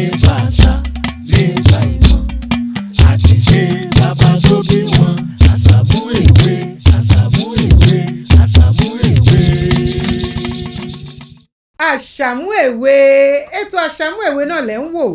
nípa àṣà nípa ìmọ̀ àti ṣe bàbá tó bí wọn. Àsàmú Ewe, Àsàmú Ewe, Àsàmú Ewe. Asamu Ewe, ètò Asamu Ewe náà lẹ́ ń wò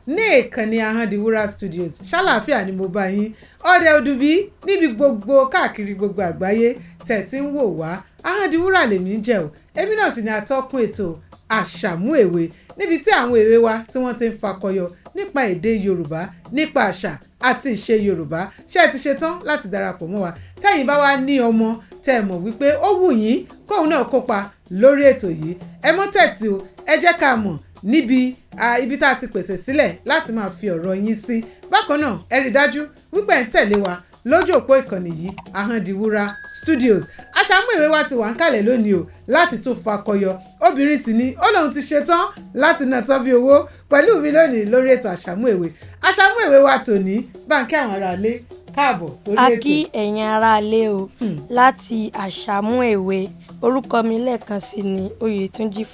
ní ìkànnì Ahondiwura Studios. Ṣàlàáfíà ni mo bá yín ọdẹ òdùbí níbi gbogbo káàkiri gbogbo àgbáyé tẹ̀ tí ń wò wá. Ahondiwura lèmi ń jẹ́ o, èmi náà sì ni atọ́kùn ètò Asamu Ewe níbi tí àwọn èwe wa tí wọ́n ti ń fakọyọ nípa èdè Yorùbá, nípa àṣà àti ìṣe Yorùbá. Ṣé ẹ ti ṣe tán láti darapọ̀ mọ́ wa? Tẹ́yìn bá wá ní ọmọ tẹ́ ẹ mọ̀ wípé ó wù yín kóun náà kópa lórí ètò yìí, ẹ mọ́ tẹ̀tì o, ẹ jẹ́ ká mọ̀ níbi ibi tá a ti pèsè sílẹ̀ láti máa fi ọ̀rọ̀ yín sí. Bákan náà ẹ rí dájú wípé ẹ ń tẹ̀lé wa lójú òpó ìkànnì yìí Ahondiwura Studios. Asamu Ewe wa ti wà ń kalẹ̀ lónìí o láti tún fakọyọ. Obìnrin sì ni ó lóun ti ṣetán láti ná tán bí owó pẹ̀lú mi lónìí lórí ètò Asamu Ewe. Asamu Ewe wa tòní báńkì àwọn aráalé káàbọ̀ sórí ètò. A kí ẹ̀yin aráalé o láti Asamu Ewe. Orúkọ mi lẹ́ẹ̀kan sí ni Oyetunji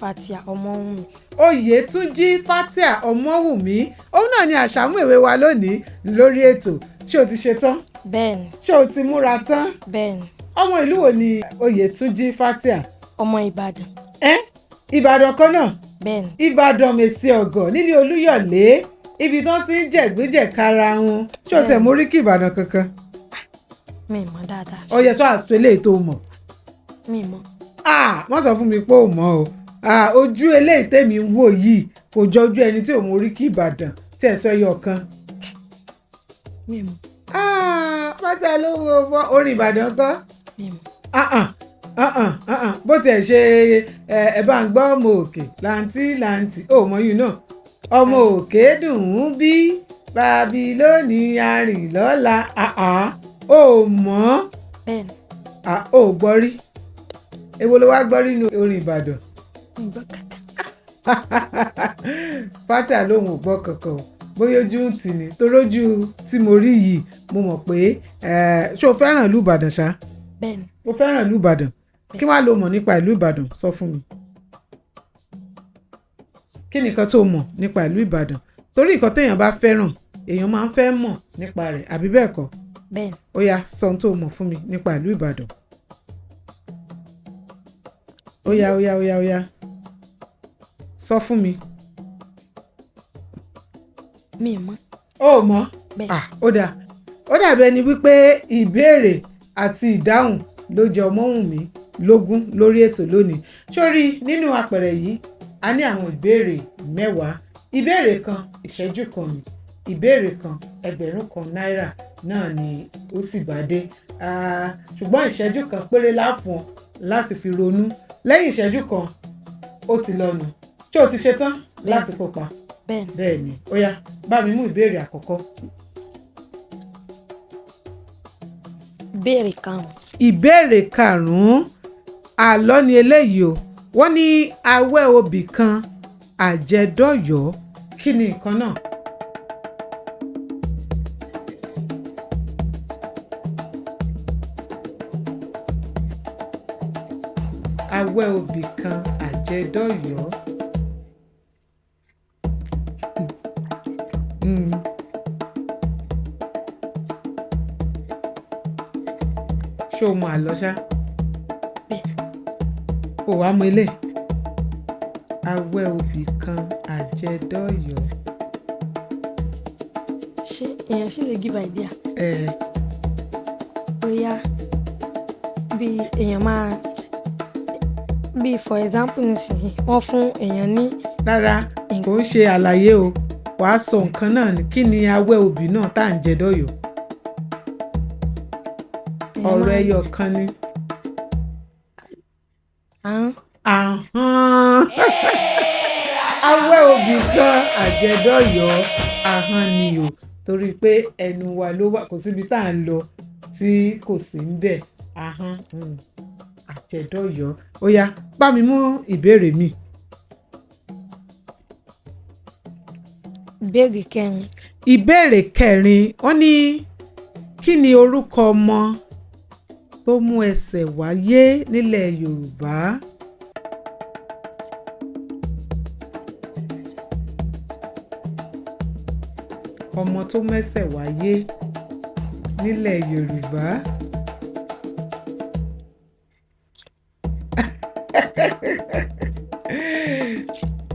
Omowumi. Oyetunji Omowumi, òun náà ni Asamu Ewe wa lónìí lórí ètò. Ṣé o ti ṣetán? Bẹ́ẹ̀ni. Ṣé o ti múra tán? Bẹ́ẹ̀ni. Ọmọ ìlú wo ni Oyetunji Fatia? Ọmọ Ìbàdàn. Ìbàdàn kan náà? Bẹ́ẹ̀ni. Ìbàdàn Mèsì Ọ̀gọ̀ nílé Olúyọ̀lé ibi tó ti ń jẹ̀gbéjẹ̀kára wọn. Ṣé o tẹ̀ mórí kí Ìbàdàn kankan? Mi mọ̀ dáadáa. Ọyẹ tó àtúnlé tó mọ̀. Mi mọ̀. Wọ́n sọ fún mi pé ò mọ̀ o. Ojú eléyìí tèmi ń wò yìí kò jọ ojú ẹni tí ò mórí kí Ìbàdàn tí ẹ sọ ẹyọ kan. Mi mọ̀. Pátá ló wo orin Ìbàdàn kọ́. Mi mọ̀. Bó tiẹ̀ ṣe ẹ bá ń gbọ́ ọmọ òkè làǹtí ò mọ̀ yìí náà. Ọmọ òkè dùn ún bí Bábílónì arìnlọ́la ò mọ̀. Bẹ́ẹ̀ni. Ò gbọ́ rí. Èwo ló wá gbọ́ rí nínú orin Ìbàdàn? Mi gbọ́ kankan. Pátá lòun ò gbọ́ kankan o. Bóyá ojú ń tì ní torójú tí mo rí yìí mo mọ̀ pé ṣé o fẹ́ràn ìlú Ìbàdàn ṣá? Bẹ́ẹ̀ni. O fẹ́ràn ìlú Ìbàdàn? Kí wàá lo mọ̀ nípa ìlú Ìbàdàn sọ fún mi. Kí ni nǹkan tó mọ̀ nípa ìlú Ìbàdàn? Torí nǹkan téèyàn bá fẹ́ràn èèyàn máa ń fẹ́ mọ̀ nípa rẹ̀ àbí bẹ́ẹ̀ kọ́? Bẹ́ẹ̀ni. Ó yá sọ ohun tó mọ̀ fún mi nípa ìlú Ìbàdàn. Ó yá. Sọ fún mi. Mi mọ̀. Ó mọ̀? Bẹ́ẹ̀. Ó dáa. Ó dàbí ẹni wípé ìbéèrè àti ìdáhùn ló jẹ Ọmọ́wùnmí lógún lórí ètò lónìí. Sórí nínú apẹ̀rẹ̀ yìí a ní àwọn ìbéèrè 10. Ìbéèrè kan ìṣẹ́jú kan ni. Ìbéèrè kan 1000 náírà náà ni ó sì bá dé. Ṣùgbọ́n ìṣẹ́jú kan péré láfún láti fi ronú. Lẹ́yìn ìṣẹ́jú kan ó ti lọ nù. Ṣé o ti ṣetán láti kópa? Bẹ́ẹ̀ni. Bẹ́ẹ̀ni. Ó yá bá mi mú ìbéèrè àkọ́kọ́. Ìbéèrè 5. Ìbéèrè 5 àlọ́ ni eléyìí o. Wọ́n ní awẹ́ obì kan àjẹdọ́yọ̀. Kí ni nǹkan náà? Awẹ́ obì kan àjẹdọ́yọ̀. Ṣé o mọ àlọ́ ṣá? Bẹ́ẹ̀. Ó wá mọ ilé. Awẹ́ obì kan àjẹdọ́yọ̀. Ṣé èèyàn sì lè give idea? Bóyá bí èèyàn máa bí for example nísìnyí wọ́n fún èèyàn ní. Rárá kò ń ṣe àlàyé o. Wàá sọ nǹkan náà ni. Kí ni awẹ́ obì náà tá à ń jẹ dọ́yọ̀? Ọ̀rọ̀ ẹyọ kan ni. Ahọ́n. Awẹ́ obì kan àjẹdọ́yọ̀ ahọ́n ni o. Torí pé ẹnu wa ló wà, kò síbi tá à ń lọ tí kò sí ń bẹ̀. Ahọ́n àjẹdọ́yọ̀. Ó yá bá mi mú ìbéèrè mi. Ìbéèrè 4. Ìbéèrè 4 wọ́n ní kí ni orúkọ ọmọ tó mú ẹsẹ̀ wáyé nílẹ̀ Yorùbá? ọmọ tó mẹ́sẹ̀ wáyé nílẹ̀ Yorùbá.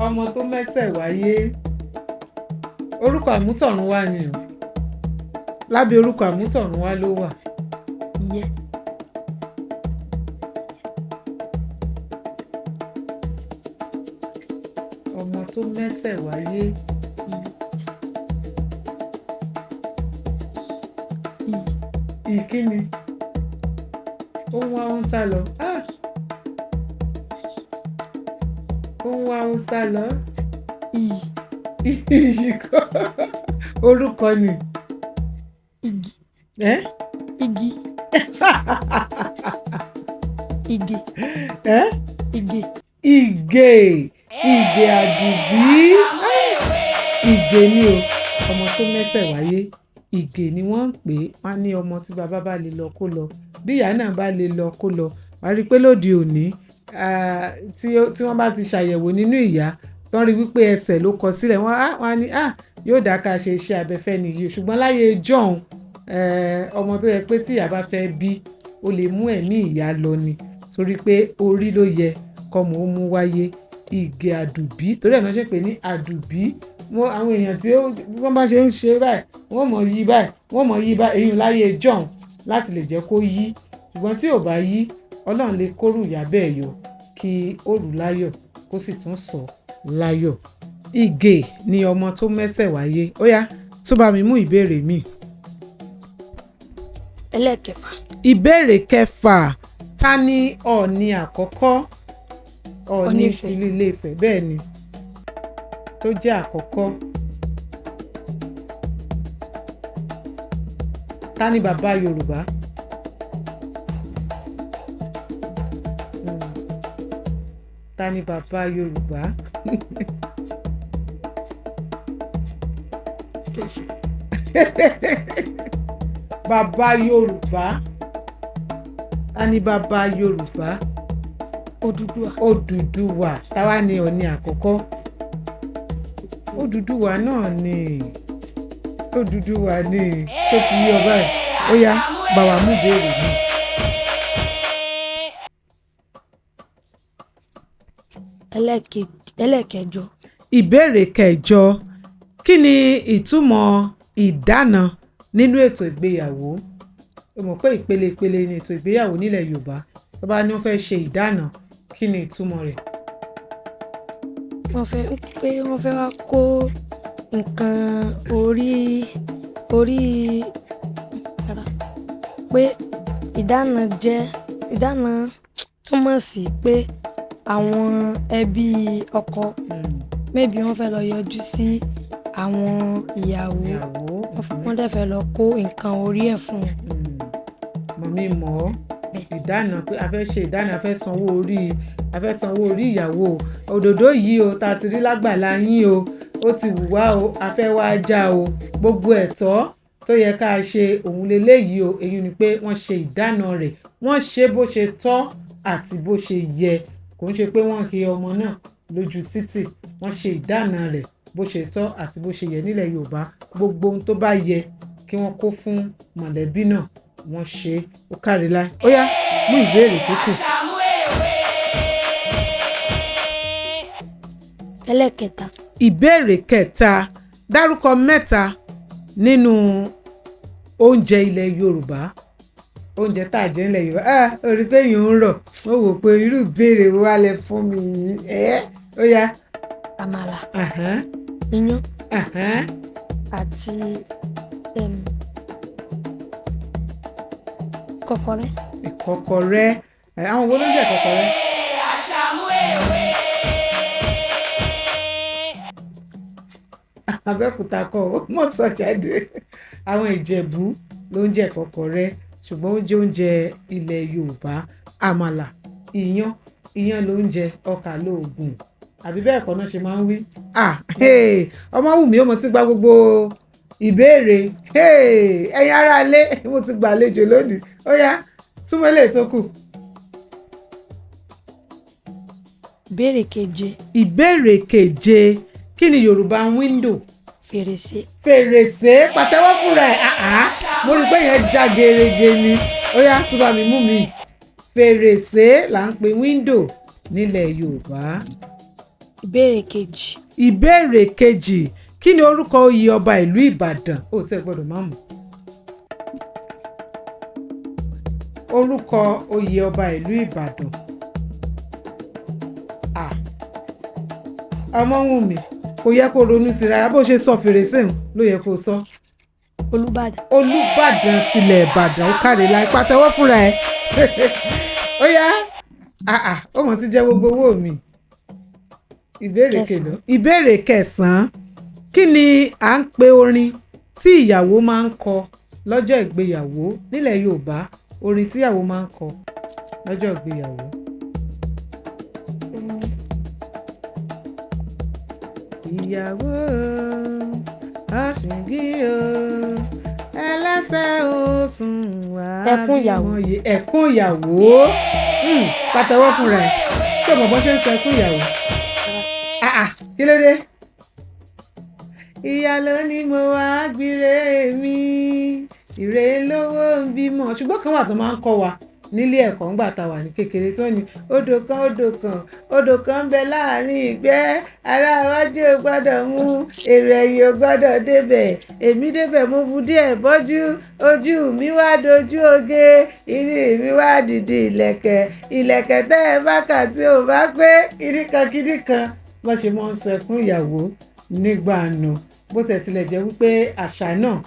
Ọmọ tó mẹ́sẹ̀ wáyé orúkọ àmútọ̀runwá ni o, lábẹ́ orúkọ àmútọ̀runwá ló wà. Iye. Ọmọ tó mẹ́sẹ̀ wáyé. Ìkíni ohun wa ń sá lọ. Ohun wa ń sá lọ. Iyì kọ́ orúkọ ni. Igi. Eh? Igi. Igi. Eh? Igi. Ìgè. Ìgè àdùbí. Ìgè ni o, ọmọ tó mẹ́sẹ̀ wáyé. Ìgè ni wọ́n ń pè é. Wọ́n á ní ọmọ tí bàbá bá lè lọ kó lọ, bí ìyá náà bá lè lọ kó lọ. Wàá rí i pé lóde òní tí wọ́n bá ti ṣàyẹ̀wò nínú ìyá tó ń rí wípé ẹsẹ̀ ló kọ sílẹ̀, wọ́n á ní yóò dá ká ṣe iṣẹ́ abẹ́fẹ́ nìyí. Ṣùgbọ́n láyé jọ̀hún ọmọ tó yẹ pé tí ìyá bá fẹ́ bí ó lè mú ẹ̀mí ìyá lọ ni, torí pé orí ló yẹ kọ́mọ ó mú wáyé. Ìgè àdùbí, torí ẹ̀ náà ṣe pé ní àdùbí. Àwọn èèyàn tí wọ́n bá ṣe ń ṣe báyìí wọ́n mọ̀ yí báyìí, wọ́n mọ̀ yí báyìí, èyí láyé jọ̀hún láti lè jẹ́ kó yí. Ṣùgbọ́n tí ò bá yí, Ọlọ́run lè kórù ìyá bẹ́ẹ̀ yọ kí ó rù láyọ̀ kó sì tún sọ láyọ̀. Ìgè ni ọmọ tó mẹ́sẹ̀ wáyé. Ó yá tó bá mi mú ìbéèrè mi. Ẹlẹ́kẹfà. Ìbéèrè kẹfà, ta ni Ọọ̀ni àkọ́kọ́? Ọọ̀ni tìlú Ilé-Ifẹ̀, bẹ́ẹ̀ ni, tó jẹ́ àkọ́kọ́. Ta ni bàbá Yorùbá? Ta ni bàbá Yorùbá? Bàbá Yorùbá. Ta ni bàbá Yorùbá? Odùduwà. Odùduwà. Táwa ni Ọọ̀ni àkọ́kọ́? Odùduwà náà ni. Odùduwà ni. Tó ti yí ọba ẹ̀. Ó yá bá wa mú ìbéèrè mi. Ẹlẹ́kẹjọ. Ìbéèrè kẹjọ, kí ni ìtumọ̀ ìdána nínú ètò ìgbéyàwó? O mọ̀ pé ìpele ni ètò ìgbéyàwó nílẹ̀ Yorùbá. Tó bá ní wọ́n fẹ́ ṣe ìdána, kí ni ìtumọ̀ rẹ̀? Wọ́n fẹ́ wá kó nǹkan orí pé ìdána túmọ̀ sí pé àwọn ẹbí ọkọ maybe wọ́n fẹ́ lọ yọjú sí àwọn ìyàwó, wọ́n dẹ̀ fẹ́ lọ kó nǹkan orí ẹ̀ fún wọn. Mọ̀mí mọ̀ ọ́ ìdána pé a fẹ́ ṣe ìdána, a fẹ́ sanwó orí ìyàwó. Òdòdó yìí o ta ti rí lágbàlá yín o, ó ti wù wá o, a fẹ́ wá já o. Gbogbo ẹ̀tọ́ tó yẹ ká ṣe òun leléyìí o. Èyí ni pé wọ́n ṣe ìdána rẹ̀, wọ́n ṣe bó ṣe tọ́ àti bó ṣe yẹ. Kò ń ṣe pé wọ́n he ọmọ náà lójú títì. Wọ́n ṣe ìdána rẹ̀ bó ṣe tọ́ àti bó ṣe yẹ nílẹ̀ Yorùbá. Gbogbo ohun tó bá yẹ kí wọ́n kó fún mọ̀lẹ́bí náà wọ́n ṣe. Ó kárí láé. Ó yá mú ìbéèrè tó kù. Ẹlẹ́kẹta. Ìbéèrè kẹta, dárúkọ mẹ́ta nínú oúnjẹ ilẹ̀ Yorùbá. Oúnjẹ tá a jẹ nílẹ̀ Yorùbá. Orí pé èèyàn ń rọ̀, ó wò pé irú ìbéèrè wo wá lẹ fún mi yìí. Ó yá. Àmàlà. Iyán. Àti ìkọ́kọrẹ́. Ìkọ́kọrẹ́. Àwọn wo ló ń jẹ ìkọ́kọrẹ́? Asamu Ewe. Abẹ́òkúta kọ́ ó mọ̀ sọ jáde. Àwọn Ìjẹ̀bú ló ń jẹ ìkọ́kọrẹ́, ṣùgbọ́n ó jẹ́ oúnjẹ ilẹ̀ Yorùbá. Àmàlà, iyán ló ń jẹ, ọkà lóògùn. Àbí bẹ́ẹ̀ kọ́ náà ṣe máa ń wí. Ọmọwùmí ó mo ti gba gbogbo ìbéèrè. Ẹ̀yin ará ilé mo ti gbà àlejò lónìí. Ó yá túmọ̀ eléyìí tó kù. Ìbéèrè keje. Ìbéèrè keje, kí ni Yorùbá window fèrèsé. fèrèsé pàtẹ́wọ́ fúnra ẹ̀ mo rí i pé yẹn já gerege ni ó yá tún bá mi mú mi. fèrèsé là ń pe window nílẹ̀ Yorùbá. ìbéèrè kejì. kí ni orúkọ oyè ọba ìlú Ìbàdàn ó tẹ́ gbọ́dọ̀ má mọ̀. orúkọ oyè ọba ìlú Ìbàdàn. Ọmọ́wùnmí kò yẹ kó ronú sí rárá bó ṣe sọ fèrèsé ló yẹ kó sọ. Olúbàdàn tilẹ̀ Ìbàdàn ó káre láì pàtẹ́wọ́ fúnra ẹ̀. ó yá ó mọ̀ sí jẹ́ gbogbo owó mi. ìbéèrè kẹsàn-án kí ni à ń pe orin tí ìyàwó máa ń kọ lọ́jọ́ ìgbéyàwó nílẹ̀ Yorùbá orin tí ìyàwó máa ń kọ lọ́jọ́ ìgbéyàwó. ìyàwó ọ̀ṣùngí o ẹlẹ́sẹ̀ oṣùn wà ẹkún ìyàwó pàtẹ́wọ́ fúnra ẹ̀ tí ọmọ bọ́n ṣe ń sọ ẹkún ìyàwó. kí ló dé. ìyá ló ní mo wá gbére mi ìrè lówó ń bímọ ṣùgbọ́n kan wà tó máa ń kọ́ wa nílé ẹ̀kọ́ ńgbà tá a wà ní kékeré tó ní odò kan ń bẹ láàrin ìgbẹ́ ará iwájú ò gbọ́dọ̀ mú èrò ẹ̀yìn ò gbọ́dọ̀ débẹ̀ èmi débẹ̀ mo bu díẹ̀ bọ́jú ojú mi wá dojú oge inú mi wá dìde ìlẹ̀kẹ̀ tẹ́ ẹ bá kà tí ò bá pé kíníkan bó ṣe máa ń sọ ẹkún ìyàwó nígbà náà bó tẹ̀ tilẹ̀ jẹ́ wípé àṣà náà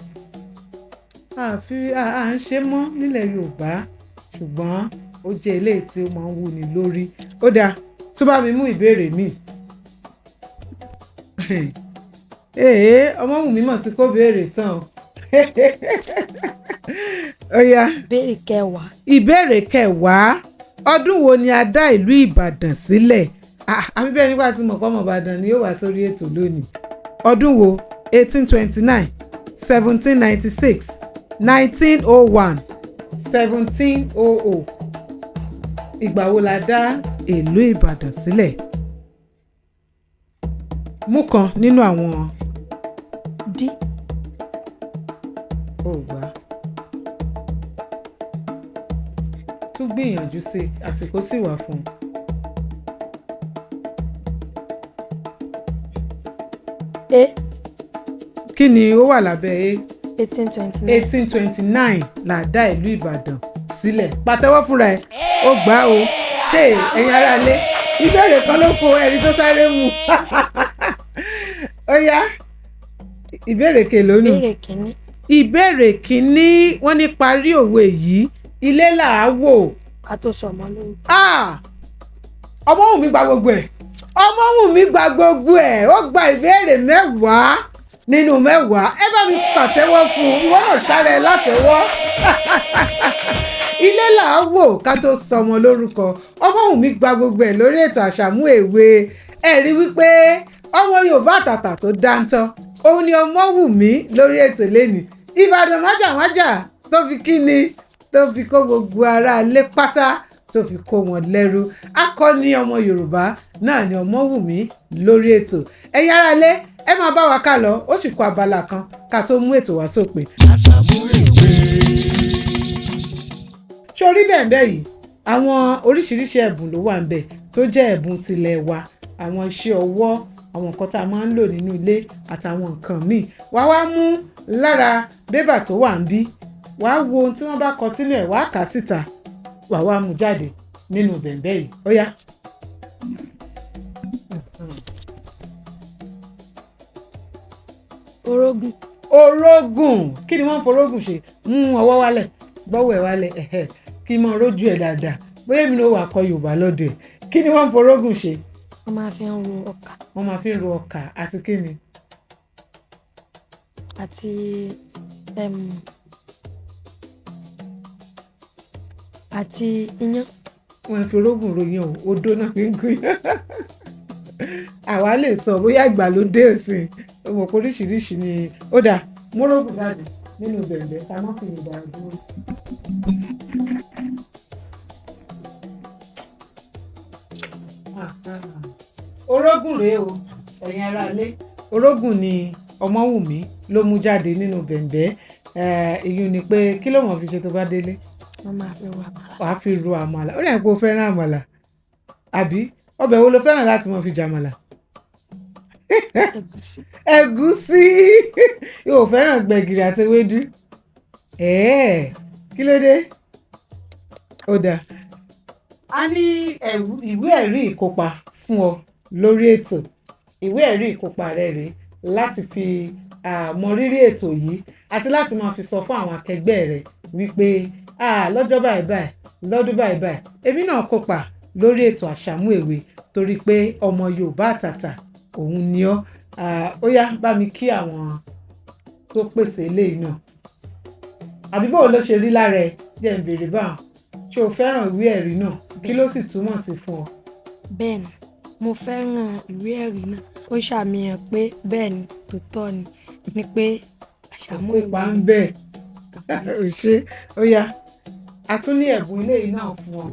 à ń ṣe mọ́ nílẹ̀ Yorùbá ṣùgbọ́n ó jẹ́ eléyìí tí ó máa ń wúni lórí. ó dáa tó bá mi mú ìbéèrè mi. Ọmọ́wùnmí mọ̀ tí kò béèrè tán o. ó yá. ìbéèrè kẹwàá ọdún wo ni a dá ìlú Ìbàdàn sílẹ̀? àbí bẹ́ẹ̀ nígbà tí mo kọ́ ọmọ Ìbàdàn ni yóò wá sórí ètò lónìí. ọdún wo 1829 1796 1901 1700 ìgbà wo la dá ìlú Ìbàdàn sílẹ̀? mú kan nínú àwọn. ó gbà tún gbìyànjú sí àsìkò sì wà fún un. kí ni ó wà lábẹ́ 1829 la dá ìlú Ìbàdàn sílẹ̀ pàtẹ́wọ́ fúnra ẹ̀ ó gbà ó ẹ̀yin aráalé ìbéèrè kan ló kó ẹ̀rí tó sáré mu. ó yá ìbéèrè kèlónù. ìbéèrè kínní wọ́n ní parí òwe yìí ilé là á wò. ká tó sọ ọmọ lóhùn. Ọmọ́wùnmí gba gbogbo ẹ̀ ó gba ìbéèrè 10 nínú 10 ẹ bá mi pàtẹ́wọ́ fún un ìwọ náà ṣàrẹ látẹ́wọ́. ilé là á wò ká tó sọmọ lórúkọ Ọmọ́wùnmí gba gbogbo ẹ̀ lórí ètò Àsàmú Èwe ẹ rí wípé ọmọ Yorùbá àtàtà tó dáńtọ́ òun ni Ọmọ́wùnmí lórí ètò lẹ́nìí Ìbàdàn májàmájà tó fi kíni tó fi kó gbogbo ará ilé pátá tó fi kó wọn lẹ́rú akọni ọmọ Yorùbá náà ni Ọmọ́wùnmí lórí ètò ẹ̀yin aráalé ẹ máa bá wa ká lọ ó sì kó abala kan ká tó mú ètò wá sópin. Àsàmú Èwe. sórí bẹ́ẹ̀ yìí àwọn oríṣiríṣi ẹ̀bùn ló wà ńbẹ̀ tó jẹ́ ẹ̀bùn tilẹ̀ wa àwọn iṣẹ́ ọwọ́ àwọn nǹkan tá a máa ń lò nínú ilé àtàwọn nǹkan míì wá mú lára bébà tó wà ń bí wá wo ohun tí wọ́n bá kọ sínú ẹ̀ wá kà á síta wá mú jáde nínú bẹ̀ǹbẹ̀ yìí ó yá. orógùn kí ni wọ́n ń forógùn ṣe mú ọwọ́ wálẹ̀ gbọ́wọ́ ẹ̀ wálẹ̀ kí n mọ rójú ẹ̀ dáadáa bóyá èmi ló wà kọ Yorùbá lọ́dọ̀ ẹ̀ kí ni wọ́n ń forógùn ṣe. wọ́n máa fi ń ro ọkà. wọ́n máa fi ń ro ọkà àti kí ni. àti àti iyán. wọ́n fi orógùn ròyìn odó náà fi ń gún yán. àwa lè sọ bóyá ìgbàlódé òsìn ọmọ oríṣiríṣi ni ó dà mórógùn jáde nínú bẹ̀rẹ̀ ká má fi ìgbà dúró. orógùn rèé o ẹ̀yin aráalé orógùn ni Omowumi ló mú jáde nínú bẹ̀m̀bẹ́ ìyún ni pé kí ló mọ̀ fi ṣe tó bá délé wọ́n máa fi ro àmàlà. wàá fi ro àmàlà ó dẹ̀ pé o fẹ́ràn àmàlà àbí ọbẹ̀ wo lo fẹ́ràn láti mọ̀ fi jàmàlà Ẹ̀gúsí. ẹ̀gúsí yóò fẹ́ràn gbẹ̀gìrì àti ewédú kí ló dé ó dáa a ní ìwé ẹ̀rí ìkópa fún ọ lórí ètò ìwé ẹ̀rí ìkópa rẹ rèé láti fi mọ rírì ètò yìí àti láti máa fi sọ fún àwọn akẹgbẹ́ rẹ wípé lọ́jọ́ báyìí báyìí lọ́dún báyìí báyìí èmi náà kópa lórí ètò Asamu Ewe torí pé ọmọ Yorùbá àtàtà òun ni ọ́ ó yá bá mi kí àwọn tó pèsè eléyìí náà àbí báwo ló ṣe rí lára ẹ jẹ́ ń béèrè báwọn ṣé o fẹ́ràn ìwé ẹ̀rí náà kí ló sì túmọ̀ sí fún ọ. Bẹ́ẹ̀ni mo fẹ́ràn ìwé ẹ̀rí náà ó ṣàmìyàn pé bẹ́ẹ̀ ni tòótọ́ ni pé Asamu Ewe kópa ń bẹ̀ ò ṣe ó yá a tún ní ẹ̀bùn eléyìí náà fún ọ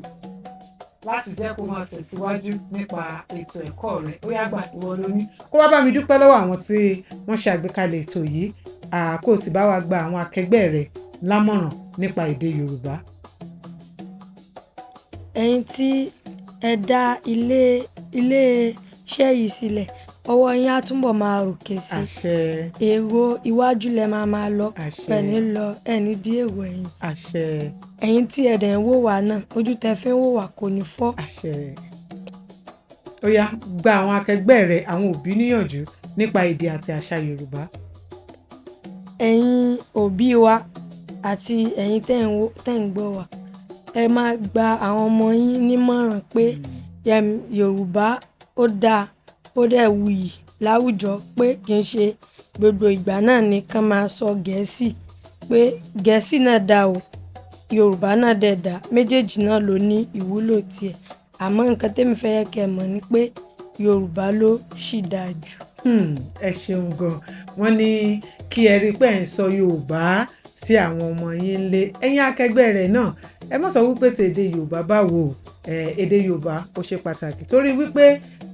láti jẹ́ kó máa tẹ̀síwájú nípa ètò ẹ̀kọ́ rẹ̀ ó yá gbà ìwọ ló ní kó wá bá mi dúpẹ́ lọ́wọ́ àwọn tí wọ́n ṣe àgbékalẹ̀ ètò yìí kó o sì bá wa gba àwọn akẹgbẹ́ rẹ̀ lámọ̀ràn nípa èdè Yorùbá. ẹ̀yin tí ẹ dá ilé-iṣẹ́ yìí sílẹ̀ ọwọ́ yín á túbọ̀ máa ròkè sí àṣẹ èrò iwájú lẹ máa lọ àṣẹ ẹni dí èrò ẹ̀yìn àṣẹ ẹ̀yin tí ẹ̀dẹ̀ ń wò wá náà ojú tẹ fi ń wò wá kò ní fọ́. àṣẹ ó yá gba àwọn akẹgbẹ́ rẹ̀ àwọn òbí níyànjú nípa èdè àti àṣà Yorùbá. ẹ̀yin òbí wa àti ẹ̀yin tẹ́ ń gbọ́ wa ẹ máa gba àwọn ọmọ yín nímọ̀ràn pé Yorùbá ó dáa ó dẹ̀ wuyì láwùjọ pé kì í ṣe gbogbo ìgbà náà ni kán máa sọ Gẹ̀ẹ́sì pé Gẹ̀ẹ́sì náà dáa o Yorùbá náà dẹ̀ dáa méjèèjì náà ló ní ìwúlò tiẹ̀ àmọ́ nǹkan tẹ́mi fẹ́ yẹ kẹ́ mọ̀ ni pé Yorùbá ló sì dáa jù. ẹ ṣeun gan wọ́n ní kí ẹ rí i pé ẹ ń sọ Yorùbá sí àwọn ọmọ yín ńlé ẹ̀yin akẹgbẹ́ rẹ̀ náà ẹ má sọ wípé ti èdè Yorùbá báwo èdè Yorùbá ó ṣe pàtàkì torí wípé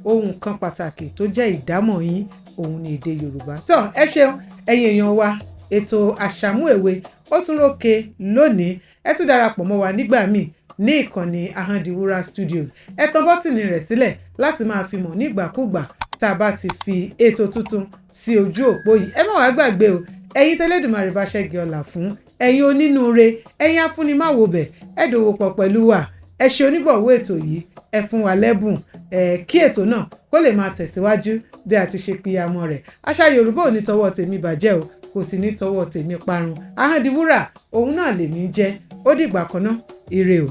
ohun kan pàtàkì tó jẹ́ ìdámọ̀ yín òun ni èdè Yorùbá tó ẹ ṣeun ẹ̀yin èèyàn wa ètò Asamu Ewe ó tún rókè lónìí ẹ tún darapọ̀ mọ́ wa nígbà míì ní ìkànnì Ahondiwura Studios ẹ tan bọ́tìnì rẹ̀ sílẹ̀ láti máa fi mọ̀ nígbàkúgbà tá a bá ti fi ètò tuntun sí ojú òpó yìí ẹ má wàá gbàgbé o ẹ̀yin tẹ́lẹ̀dùmarè bá ṣẹ́gi ọlà fún ẹ̀yin onínúure ẹ̀yin afúnimáwòbẹ̀ ẹ dòwò pọ̀ pẹ̀lú wa ẹ ṣe onígbọ̀wọ́ ètò yìí ẹ fún wa lẹ́bùn kí ètò náà kó lè máa tẹ̀síwájú bí a ti ṣe pìyàmọ́ rẹ̀ àṣà Yorùbá ò ní tọwọ́ tèmi bàjẹ́ o kò sì ní tọwọ́ tèmi parun Ahondiwura òun náà lèmi jẹ́ ó dìgbà kan náà ire o.